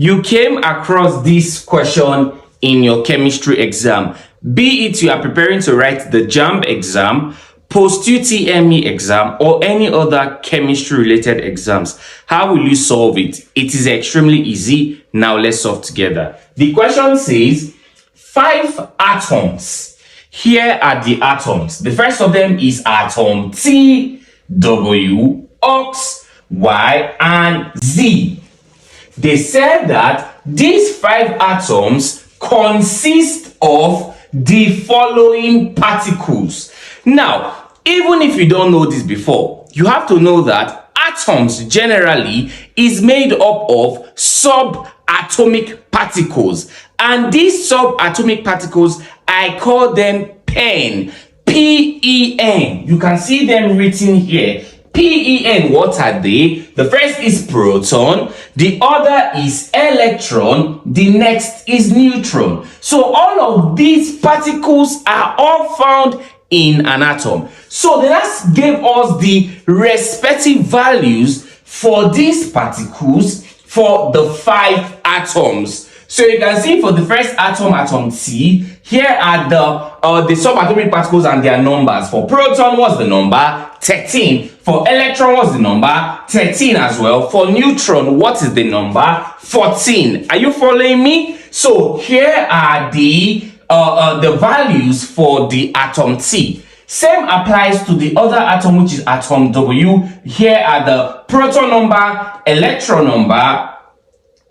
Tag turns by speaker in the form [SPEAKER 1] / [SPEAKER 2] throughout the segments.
[SPEAKER 1] you came across this question in your chemistry exam, be it you are preparing to write the JAMB exam, post-UTME exam, or any other chemistry related exams, how will you solve it? It is extremely easy. Now let's solve together. The question says 5 atoms. Here are the atoms. The first of them is atom T, W, X, Y, and Z. They said that these 5 atoms consist of the following particles. Now, even if you don't know this before, you have to know that atoms generally is made up of subatomic particles. And these subatomic particles, I call them PEN. P-E-N. You can see them written here. P-E-N, what are they? The first is proton, the other is electron, the next is neutron. So all of these particles are all found in an atom. So they just gave us the respective values for these particles for the 5 atoms. So you can see for the first atom, atom T, here are the subatomic particles and their numbers. For proton, what's the number? 13. For electron, what's the number? 13 as well. For neutron, what is the number? 14. Are you following me? So here are the values for the atom T. Same applies to the other atom, which is atom W. Here are the proton number, electron number,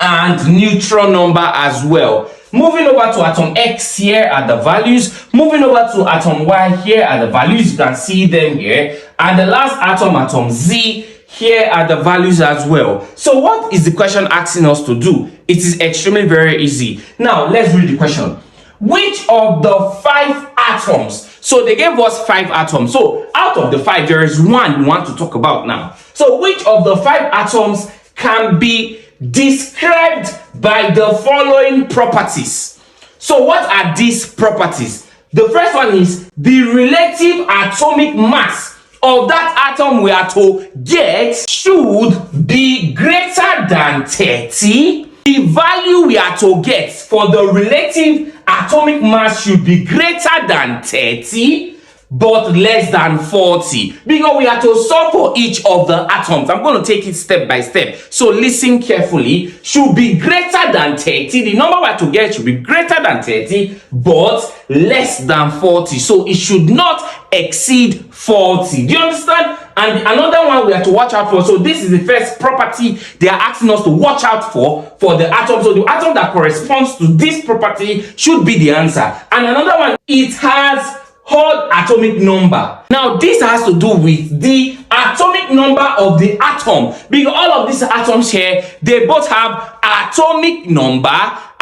[SPEAKER 1] and neutron number as well. Moving over to atom X, here are the values. Moving over to atom Y, here are the values. You can see them here. And the last atom, atom Z, here are the values as well. So what is the question asking us to do? It is extremely very easy. Now, let's read the question. Which of the 5 atoms? So they gave us 5 atoms. So out of the 5, there is one we want to talk about now. So which of the 5 atoms can be described by the following properties? So what are these properties? The first one is the relative atomic mass of that atom we are to get should be greater than 30. The value we are to get for the relative atomic mass should be greater than 30 but less than 40, because we are to solve for each of the atoms. I'm going to take it step by step, so listen carefully. Should be greater than 30. The number we are to get should be greater than 30 but less than 40, so it should not exceed 40. Do you understand? And another one we have to watch out for, so this is the first property they are asking us to watch out for the atom. So the atom that corresponds to this property should be the answer. And another one, it has odd atomic number. Now this has to do with the atomic number of the atom, because all of these atoms here, they both have atomic number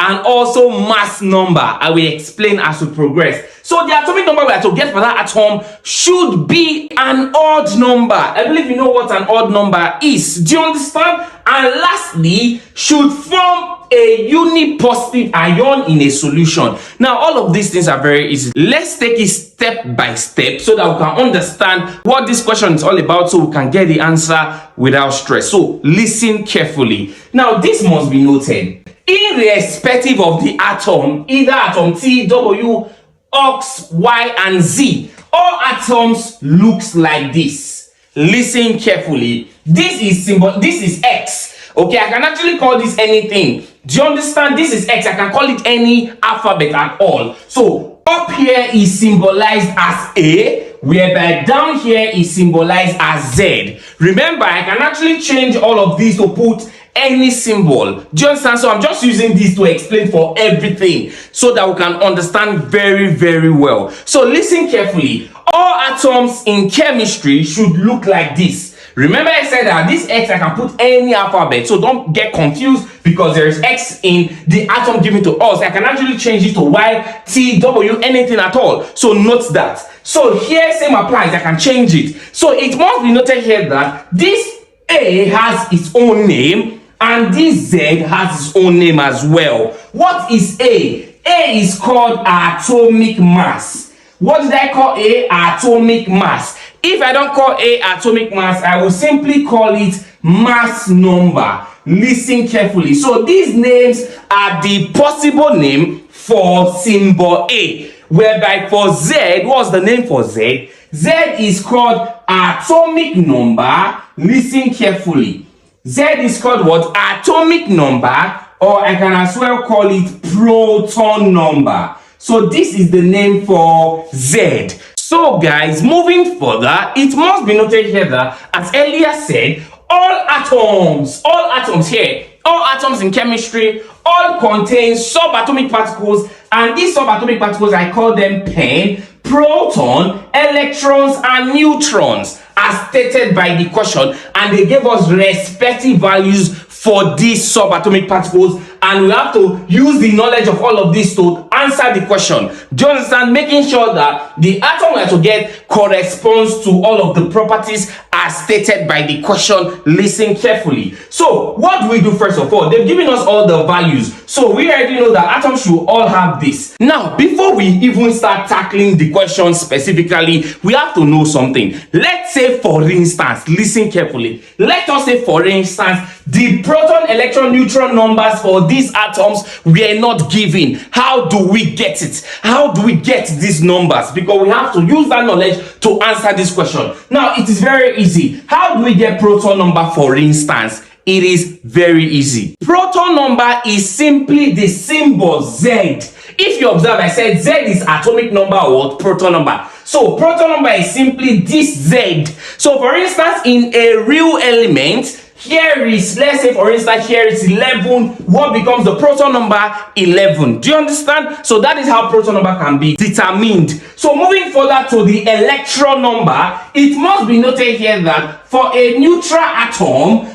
[SPEAKER 1] and also mass number. I will explain as we progress. So the atomic number we have to get for that atom should be an odd number. I believe you know what an odd number is. Do you understand? And lastly, should form a unipositive ion in a solution. Now all of these things are very easy. Let's take it step by step so that we can understand what this question is all about, so we can get the answer without stress. So listen carefully. Now this must be noted. Irrespective of the atom, either atom T, W, X, Y, and Z, all atoms looks like this. Listen carefully. This is X. Okay, I can actually call this anything. Do you understand? This is X. I can call it any alphabet at all. So up here is symbolized as A, whereby down here is symbolized as Z. Remember, I can actually change all of these to put any symbol. Do you understand? So I'm just using this to explain for everything so that we can understand very, very well. So listen carefully. All atoms in chemistry should look like this. Remember I said that this X I can put any alphabet, so don't get confused because there is X in the atom given to us. I can actually change it to Y, T, W, anything at all. So note that. So here same applies, I can change it. So it must be noted here that this A has its own name and this Z has its own name as well. What is A? A is called atomic mass. What did I call A? Atomic mass. If I don't call A atomic mass, I will simply call it mass number. listen carefully. So these names are the possible name for symbol A, whereby for Z, what's the name for Z? Z is called atomic number. Listen carefully. Z is called what? Atomic number, or I can as well call it proton number. So this is the name for Z. So guys, moving further, it must be noted here that, as earlier said, all atoms here, all atoms in chemistry, all contain subatomic particles, and these subatomic particles, I call them pen, proton, electrons, and neutrons, as stated by the question, and they gave us respective values for these subatomic particles, and we have to use the knowledge of all of this to answer the question. Do you understand? Making sure that the atom we have to get corresponds to all of the properties as stated by the question. Listen carefully. So what do we do first of all? They've given us all the values, so we already know that atoms should all have this. Now, before we even start tackling the question specifically, we have to know something. Let's say, for instance, listen carefully. Let us say, for instance, the proton, electron, neutron numbers for these atoms were not given. How do we get it? How do we get these numbers? Because we have to use that knowledge to answer this question. Now, it is very easy. How do we get proton number, for instance? It is very easy. Proton number is simply the symbol Z. If you observe, I said Z is atomic number or proton number. So proton number is simply this Z. So for instance, in a real element, here is, let's say for instance, here is 11. What becomes the proton number? 11. Do you understand? So that is how proton number can be determined. So moving further to the electron number, it must be noted here that for a neutral atom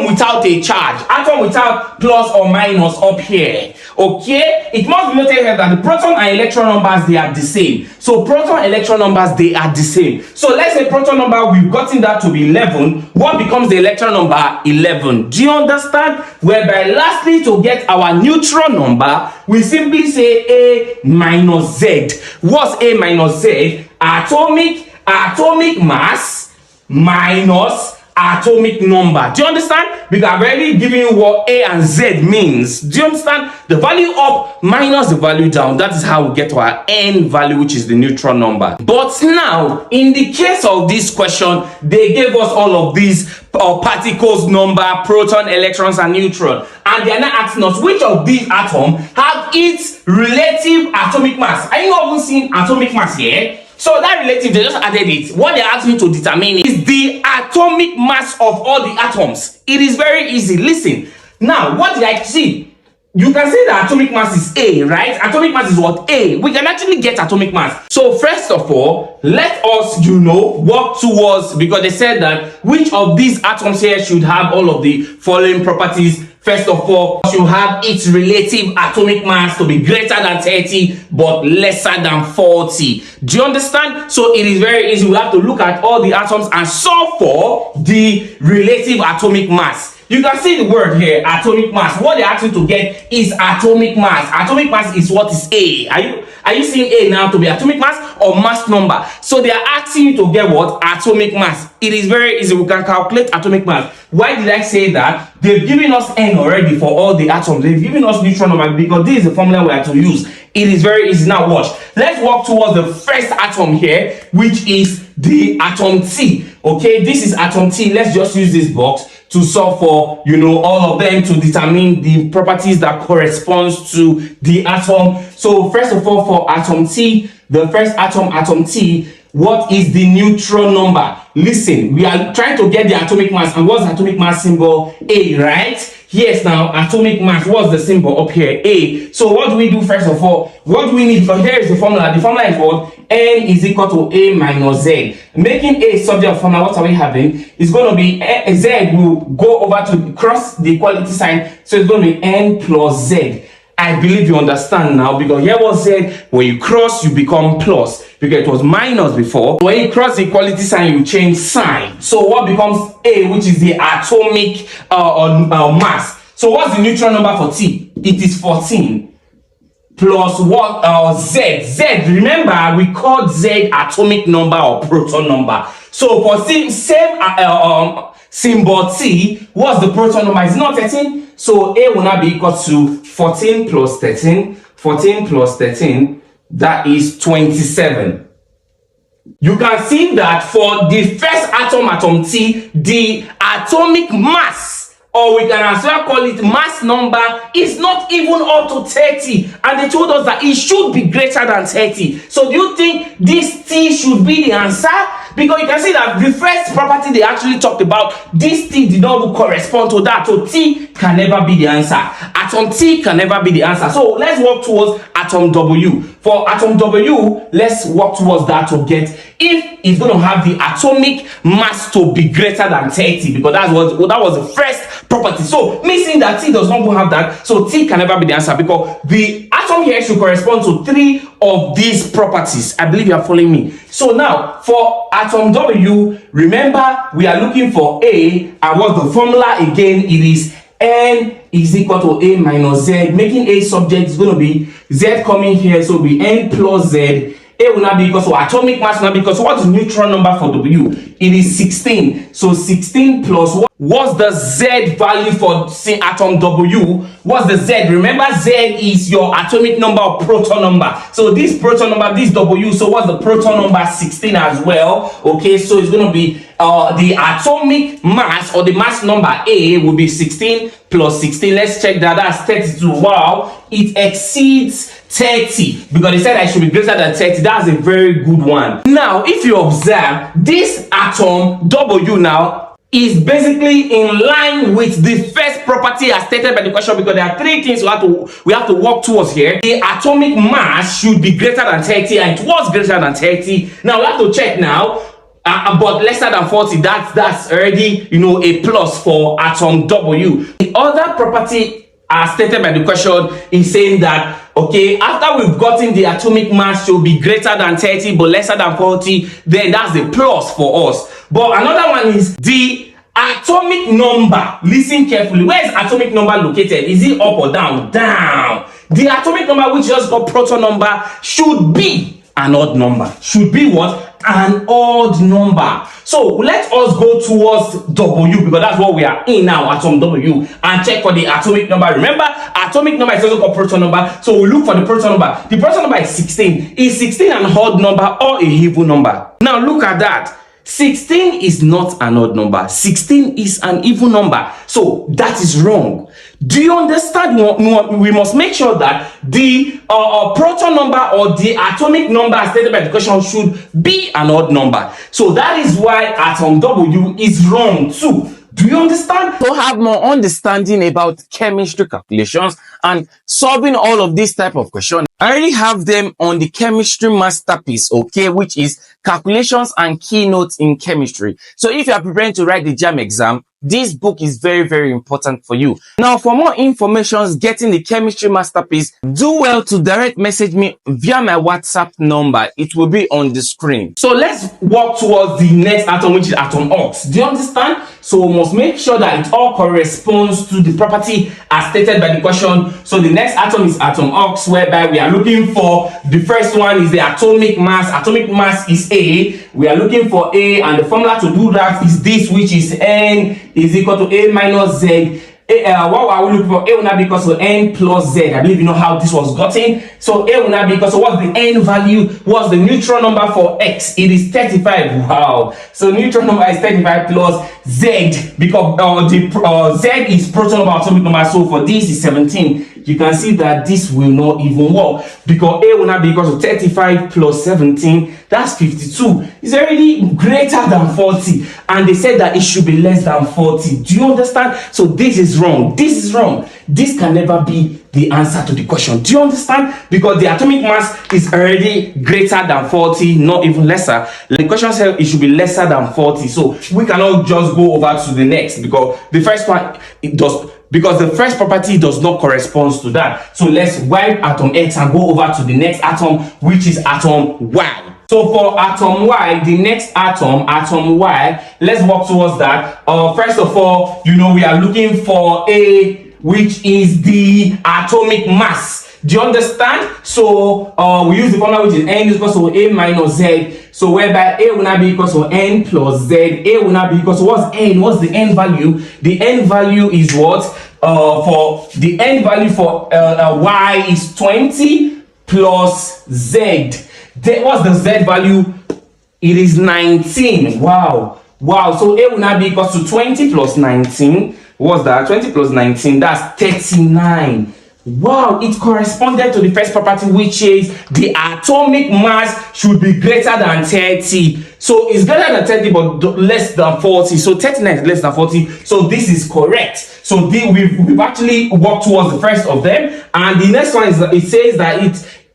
[SPEAKER 1] without a charge, atom without plus or minus up here, okay, it must be noted here that the proton and electron numbers, they are the same. So proton electron numbers, they are the same. So let's say proton number, we've gotten that to be 11. What becomes the electron number? 11. Do you understand? Whereby lastly, to get our neutron number, we simply say A minus Z. What's A minus Z? Atomic mass minus atomic number. Do you understand? Because I've already given you what A and Z means. Do you understand? The value up minus the value down. That is how we get to our N value, which is the neutron number. But now, in the case of this question, they gave us all of these particles number, proton, electrons, and neutron. And they are not asking us which of these atoms have its relative atomic mass. Are you not even seeing atomic mass here? So that relative, they just added it. What they're asking you to determine is the atomic mass of all the atoms. It is very easy. Listen. Now, what did I see? You can say that atomic mass is A, right? Atomic mass is what? A. We can actually get atomic mass. So first of all, let us, work towards, because they said that which of these atoms here should have all of the following properties. First of all, you have its relative atomic mass to be greater than 30 but lesser than 40. Do you understand? So it is very easy. We have to look at all the atoms and solve for the relative atomic mass. You can see the word here, atomic mass. What they're asking to get is atomic mass. Atomic mass is what is A. Are you seeing A now to be atomic mass or mass number? So they are asking you to get what? Atomic mass. It is very easy. We can calculate atomic mass. Why did I say that? They've given us N already for all the atoms. They've given us neutron number because this is the formula we have to use. It is very easy. Now watch. Let's walk towards the first atom here, which is the atom T. Okay, this is atom T. Let's just use this box to solve for, all of them to determine the properties that corresponds to the atom. So first of all, for atom T, the first atom T, what is the neutron number? Listen, we are trying to get the atomic mass. And what's the atomic mass symbol? A, right? Yes, now atomic mass, what's the symbol up here? A. So what do we do first of all? What do we need? But here is the formula. The formula is what? N is equal to A minus Z. Making A subject formula, what are we having? It's going to be Z will go over to cross the equality sign. So it's going to be N plus Z. I believe you understand now, because here was Z, when you cross, you become plus, because it was minus before. When you cross the equality sign, you change sign. So what becomes A, which is the atomic mass. So what's the neutron number for T? It is 14. Plus what? Z. Z, remember, we called Z atomic number or proton number. So for same symbol T, what's the proton number? It's not 13. So A will now be equal to 14 plus 13. 14 plus 13, that is 27. You can see that for the first atom T, the atomic mass, or we can as well call it mass number, is not even up to 30, and they told us that it should be greater than 30. So do you think this T should be the answer? Because you can see that the first property they actually talked about, this T did not correspond to that, so T can never be the answer. Atom T can never be the answer. So let's work towards atom W. For atom W, let's work towards that to get if it's going to have the atomic mass to be greater than 30, because that was the first property. So missing that T does not have that, so T can never be the answer, because the atom here should correspond to 3 of these properties. I believe you are following me. So now for atom W, remember we are looking for A, and what's the formula again? It is N is equal to A minus Z, making A subject is going to be Z coming here, so it will be N plus Z. A will not be equal to atomic mass will not be equal to what's the neutron number for W? It is 16. So 16 plus what? What's the Z value for atom W? What's the Z? Remember, Z is your atomic number or proton number. So this proton number, this W, so what's the proton number? 16 as well. Okay, so it's going to be the atomic mass, or the mass number A will be 16 plus 16. Let's check that. That's 32. Wow, it exceeds 30, because they said I should be greater than 30. That's a very good one. Now, if you observe, this atom W now is basically in line with the first property as stated by the question, because there are 3 things we have to work towards here. The atomic mass should be greater than 30, and it was greater than 30. Now we have to check now. But lesser than 40, that's already, a plus for atom W. The other property as stated by the question is saying that, okay, after we've gotten the atomic mass should be greater than 30 but lesser than 40, then that's a plus for us. But another one is the atomic number. Listen carefully. Where is atomic number located? Is it up or down? Down. The atomic number, which just got proton number, should be an odd number. Should be what? An odd number. So let us go towards W, because that's what we are in now, atom W, and check for the atomic number. Remember, atomic number is also called proton number, so we look for the proton number. The proton number is 16. Is 16 an odd number or a even number? Now look at that. 16 is not an odd number. 16 is an even number. So that is wrong. Do you understand? We must make sure that the proton number or the atomic number as stated by the question should be an odd number. So that is why atom W is wrong too. Do you understand?
[SPEAKER 2] To have more understanding about chemistry calculations and solving all of these type of questions, I already have them on the chemistry masterpiece, okay, which is calculations and keynotes in chemistry. So if you are preparing to write the JAMB exam, this book is very, very important for you. Now, for more information getting the chemistry masterpiece, do well to direct message me via my WhatsApp number. It will be on the screen.
[SPEAKER 1] So let's walk towards the next atom, which is atom ox. Do you understand? So we must make sure that it all corresponds to the property as stated by the question. So the next atom is atom ox, whereby we are looking for the first one is the atomic mass. Atomic mass is A. We are looking for A, and the formula to do that is this, which is N is equal to A minus Z. What are we looking for? A will not be equal to N plus Z. I believe you know how this was gotten. So A will not be equal to what's the N value? What's the neutron number for X? It is 35. Wow. So neutron number is 35 plus Z, because Z is proton number, atomic number. So for this is 17. You can see that this will not even work, because A will not be equal to 35 plus 17. That's 52. It's already greater than 40, and they said that it should be less than 40. Do you understand? So this is wrong. This is wrong. This can never be the answer to the question. Do you understand? Because the atomic mass is already greater than 40, not even lesser. The question said it should be lesser than 40. So we cannot just go over to the next, because the first one, it does, because the first property does not correspond to that. So let's wipe atom X and go over to the next atom, which is atom Y. So for atom Y, the next atom, atom Y, let's walk towards that. First of all, we are looking for A, which is the atomic mass. Do you understand? So we use the formula which is n is equal to a minus z. So whereby a will now be equal to n plus z. A will now be equal to what's n? What's the n value? The n value is what? For the n value for y is 20 plus z. What's the z value? It is 19. Wow. So a will now be equal to 20 plus 19. What's that? 20 plus 19, that's 39. Wow, it corresponded to the first property, which is the atomic mass should be greater than 30. So it's greater than 30 but less than 40. So 39 is less than 40. So this is correct. So we've actually worked towards the first of them. And the next one is that it says that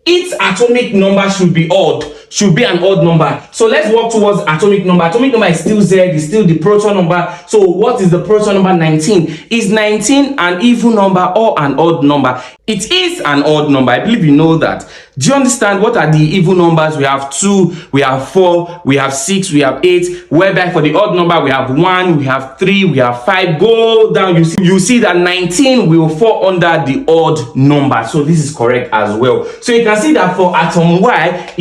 [SPEAKER 1] its atomic number should be odd, should be an odd number. So let's work towards atomic number. Atomic number is still Z, is still the proton number. So what is the proton number? 19. Is 19 an even number or an odd number? It is an odd number. I believe you know that. Do you understand? What are the even numbers? We have 2, we have 4, we have 6, we have 8. Whereby for the odd number, we have 1, we have 3, we have 5. Go down, you see that 19 will fall under the odd number. So this is correct as well. So you can see that for atom Y,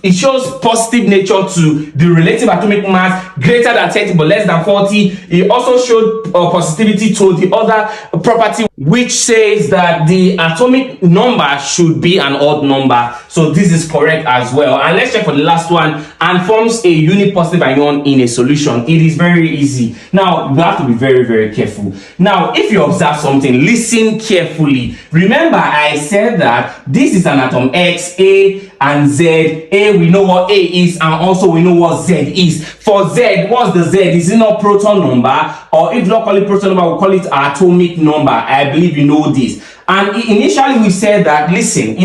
[SPEAKER 1] it shows positive nature to the relative atomic mass greater than 30 but less than 40. It also showed positivity to the other property which says that the atomic number should be an odd number. So this is correct as well. And let's check for the last one. And forms a unit positive ion in a solution. It is very easy. Now we have to be very, very careful. Now if you observe something, listen carefully. Remember I said that this is an atom X, A and Z. A, we know what A is, and also we know what Z is. For Z, what's the Z? Is it not proton number? Or if not call it proton number, we'll call it atomic number. I believe you know this. And initially we said that, listen,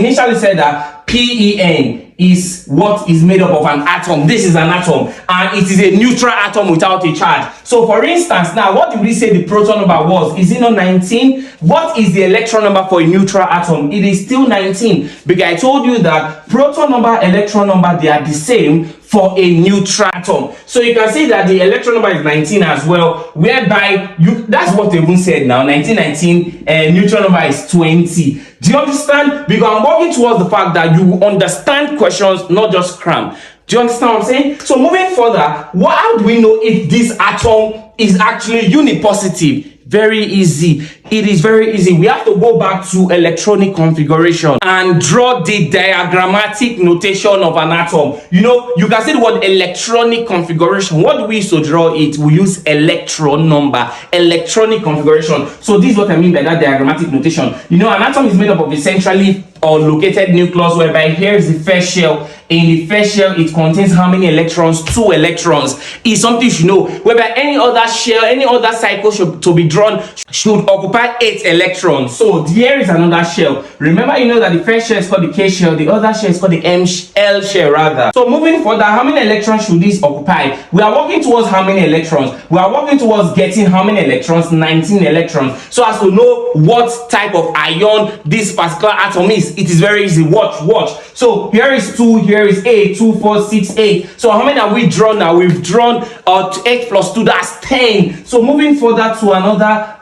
[SPEAKER 1] PEN is what is made up of an atom. This is an atom, and it is a neutral atom without a charge. So for instance, now what did we say the proton number was? Is it not 19? What is the electron number for a neutral atom? It is still 19, because I told you that proton number, electron number, they are the same for a neutral atom. So you can see that the electron number is 19 as well, whereby that's what they even said now, 19, neutron number is 20. Do you understand? Because I'm working towards the fact that you understand questions, not just cram. Do you understand what I'm saying? So moving further, how do we know if this atom is actually unipositive? Very easy. It is very easy. We have to go back to electronic configuration and draw the diagrammatic notation of an atom. You know, you can see the word electronic configuration. What do we use to draw it? We use electron number, electronic configuration. So this is what I mean by that diagrammatic notation. You know, an atom is made up of a centrally or located nucleus, whereby here is the first shell. In the first shell, it contains how many electrons? 2 electrons. Is something you should know. Whereby any other shell, any other cycle to be drawn should occupy 8 electrons. So here is another shell. Remember, you know that the first shell is called the K shell, the other shell is called the L shell rather. So moving further, how many electrons should this occupy? We are working towards how many electrons? We are working towards getting how many electrons? 19 electrons. So as to know what type of ion this particular atom is, it is very easy. Watch. So here is 2, here is 8, 2, 4, 6, 8. So how many have we drawn now? We've drawn 8 plus 2, that's 10. So moving further to another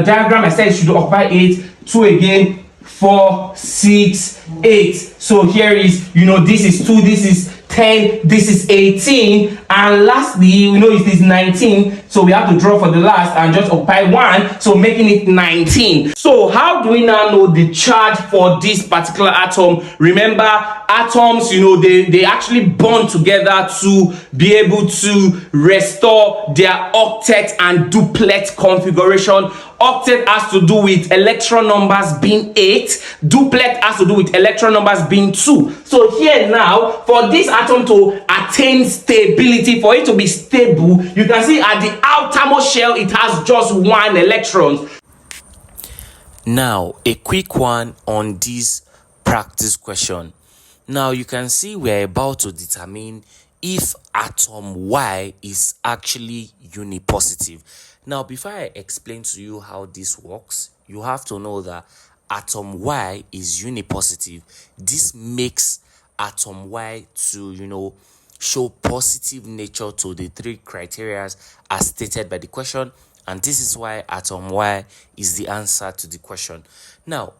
[SPEAKER 1] diagram, I said it should occupy 8, 2 again, 4, 6, 8. So here is, you know, this is 2, this is 10, this is 18, and lastly, we know it is 19, so we have to draw for the last and just occupy 1, so making it 19. So how do we now know the charge for this particular atom? Remember, atoms, you know, they actually bond together to be able to restore their octet and duplet configuration. Octet has to do with electron numbers being 8. Duplet has to do with electron numbers being 2. So here now, for this atom to attain stability, for it to be stable, you can see at the outermost shell, it has just 1 electron.
[SPEAKER 2] Now, a quick one on this practice question. Now, you can see we're about to determine if atom Y is actually unipositive. Now, before I explain to you how this works, you have to know that atom Y is unipositive. This makes atom Y to, you know, show positive nature to the 3 criteria as stated by the question, and this is why atom Y is the answer to the question. Now,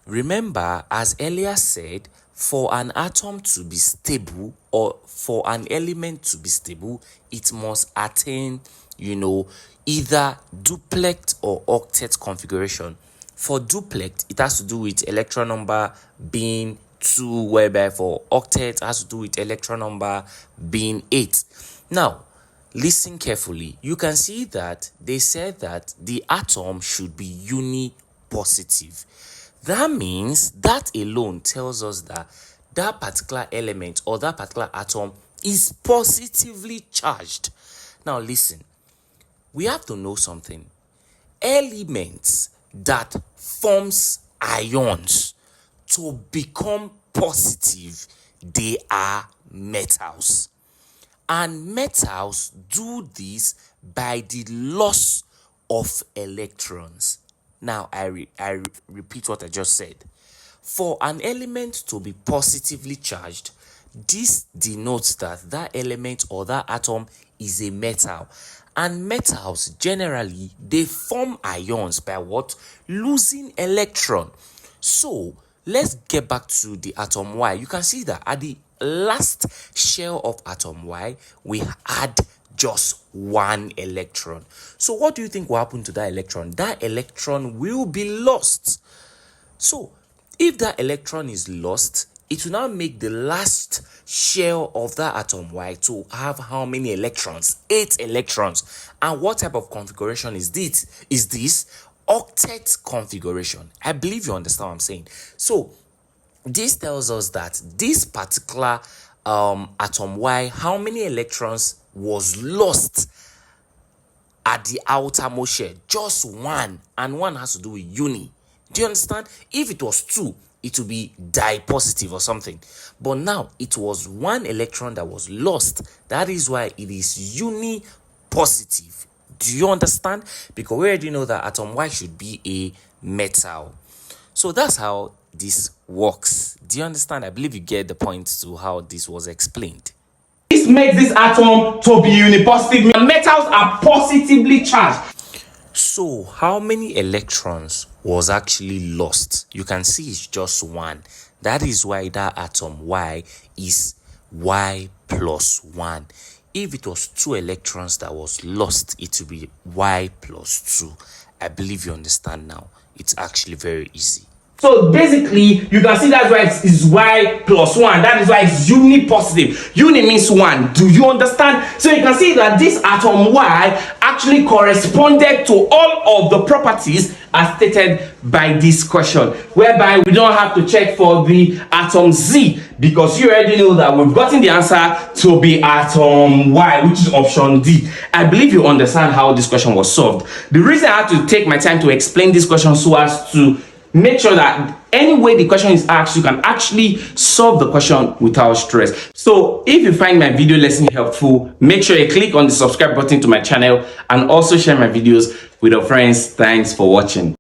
[SPEAKER 3] Remember, as earlier said, for an atom to be stable or for an element to be stable, it must attain, either duplex or octet configuration. For duplex, it has to do with electron number being 2, whereby for octet it has to do with electron number being 8. Now, listen carefully. You can see that they said that the atom should be unipositive. That means that alone tells us that that particular element or that particular atom is positively charged. Now listen, we have to know something. Elements that forms ions to become positive, they are metals. And metals do this by the loss of electrons. Now, I repeat what I just said. For an element to be positively charged, this denotes that that element or that atom is a metal. And metals, generally, they form ions by what? Losing electron. So, let's get back to the atom Y. You can see that at the last shell of atom Y, we had just one electron. So what do you think will happen to that electron? That electron will be lost. So if that electron is lost, it will now make the last shell of that atom Y to have how many electrons? 8 electrons. And what type of configuration is this? Is this octet configuration? I believe you understand what I'm saying. So this tells us that this particular atom Y, how many electrons was lost at the outermost shell? Just one, and one has to do with uni. Do you understand? If it was 2, it would be dipositive or something. But now it was 1 electron that was lost. That is why it is unipositive. Do you understand? Because we already know that atom Y should be a metal. So that's how this works. Do you understand? I believe you get the point to how this was explained.
[SPEAKER 1] This makes this atom to be unipositive. Metals are positively charged.
[SPEAKER 3] So how many electrons was actually lost? You can see it's just 1. That is why that atom Y is Y plus 1. If it was 2 electrons that was lost, it would be Y plus 2. I believe you understand now. It's actually very easy.
[SPEAKER 1] So basically, you can see that's why it is Y plus 1. That is why it's unipositive. Uni means 1. Do you understand? So you can see that this atom Y actually corresponded to all of the properties as stated by this question, whereby we don't have to check for the atom Z, because you already know that we've gotten the answer to be atom Y, which is option D. I believe you understand how this question was solved. The reason I had to take my time to explain this question so as to make sure that any way the question is asked, you can actually solve the question without stress. So if you find my video lesson helpful, make sure you click on the subscribe button to my channel and also share my videos with your friends. Thanks for watching.